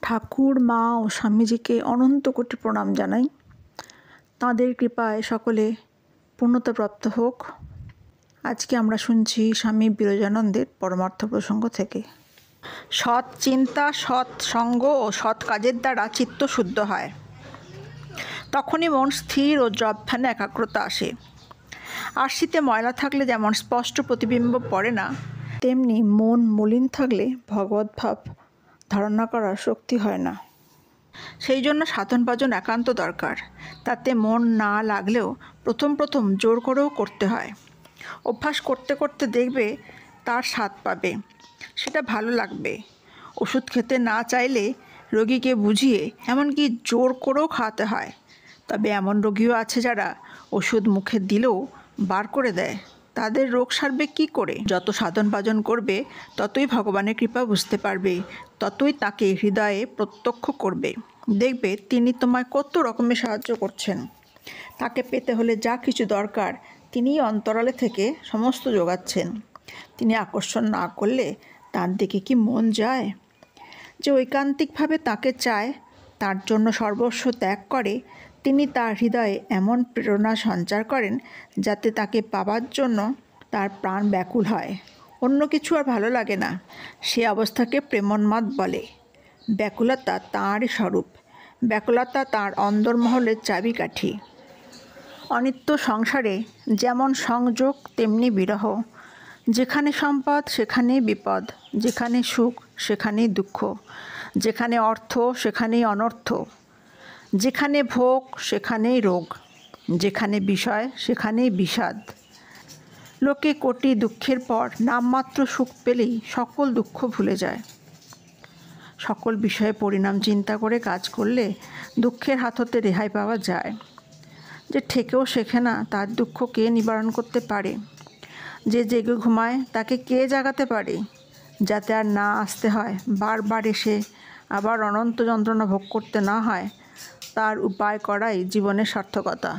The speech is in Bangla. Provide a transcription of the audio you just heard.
ঠাকুর, মা ও স্বামীজিকে অনন্ত কোটি প্রণাম জানাই। তাঁদের কৃপায় সকলে পূর্ণতাপ্রাপ্ত হোক। আজকে আমরা শুনছি স্বামী বিরজানন্দের পরমার্থ প্রসঙ্গ থেকে। সৎ চিন্তা, সৎ সঙ্গ ও সৎ কাজের দ্বারা চিত্ত শুদ্ধ হয়। তখনই মন স্থির ও জপধ্যানে একাগ্রতা আসে। আরশিতে ময়লা থাকলে যেমন স্পষ্ট প্রতিবিম্ব পড়ে না, তেমনি মন মলিন থাকলে ভগবদ্ভাব ধারণা করার শক্তি হয় না। সেই জন্য সাধন ভজন একান্ত দরকার। তাতে মন না লাগলেও প্রথম জোর করেও করতে হয়। অভ্যাস করতে করতে দেখবে তার স্বাদ পাবে, সেটা ভালো লাগবে। ওষুধ খেতে না চাইলে রোগীকে বুঝিয়ে এমনকি জোর করেও খাওয়াতে হয়। তবে এমন রোগীও আছে যারা ওষুধ মুখে দিলেও বার করে দেয়। তাদের রোগ সারবে কী করে? যত সাধন ভজন করবে ততই ভগবানের কৃপা বুঝতে পারবে, ততই তাকে হৃদয়ে প্রত্যক্ষ করবে। দেখবে তিনি তোমায় কত রকমের সাহায্য করছেন। তাকে পেতে হলে যা কিছু দরকার তিনিই অন্তরালে থেকে সমস্ত যোগাচ্ছেন। তিনি আকর্ষণ না করলে তার দিকে কি মন যায়? যে ঐকান্তিকভাবে তাকে চায়, তার জন্য সর্বস্ব ত্যাগ করে, তিনি তার হৃদয়ে এমন প্রেরণা সঞ্চার করেন যাতে তাকে পাবার জন্য তার প্রাণ ব্যাকুল হয়। অন্য কিছু আর ভালো লাগে না। সে অবস্থাকে প্রেমোন্মাদ বলে। ব্যাকুলতা তাঁরই স্বরূপ। ব্যাকুলতা তাঁর অন্দরমহলের চাবিকাঠি। অনিত্য সংসারে যেমন সংযোগ তেমনি বিরহ। যেখানে সম্পদ সেখানেই বিপদ, যেখানে সুখ সেখানেই দুঃখ, যেখানে অর্থ সেখানেই অনর্থ, যেখানে ভোগ সেখানেই রোগ, যেখানে বিষয় সেখানেই বিষাদ। লোকে কোটি দুঃখের পর নামমাত্র সুখ পেলেই সকল দুঃখ ভুলে যায়। সকল বিষয়ে পরিণাম চিন্তা করে কাজ করলে দুঃখের হাত হতে রেহাই পাওয়া যায়। যে ঠেকেও শেখে না তার দুঃখ কে নিবারণ করতে পারে? যে জেগে ঘুমায় তাকে কে জাগাতে পারে? যাতে আর না আসতে হয়, বারবার এসে আবার অনন্ত যন্ত্রণা ভোগ করতে না হয়, তার উপায় করাই জীবনের সার্থকতা।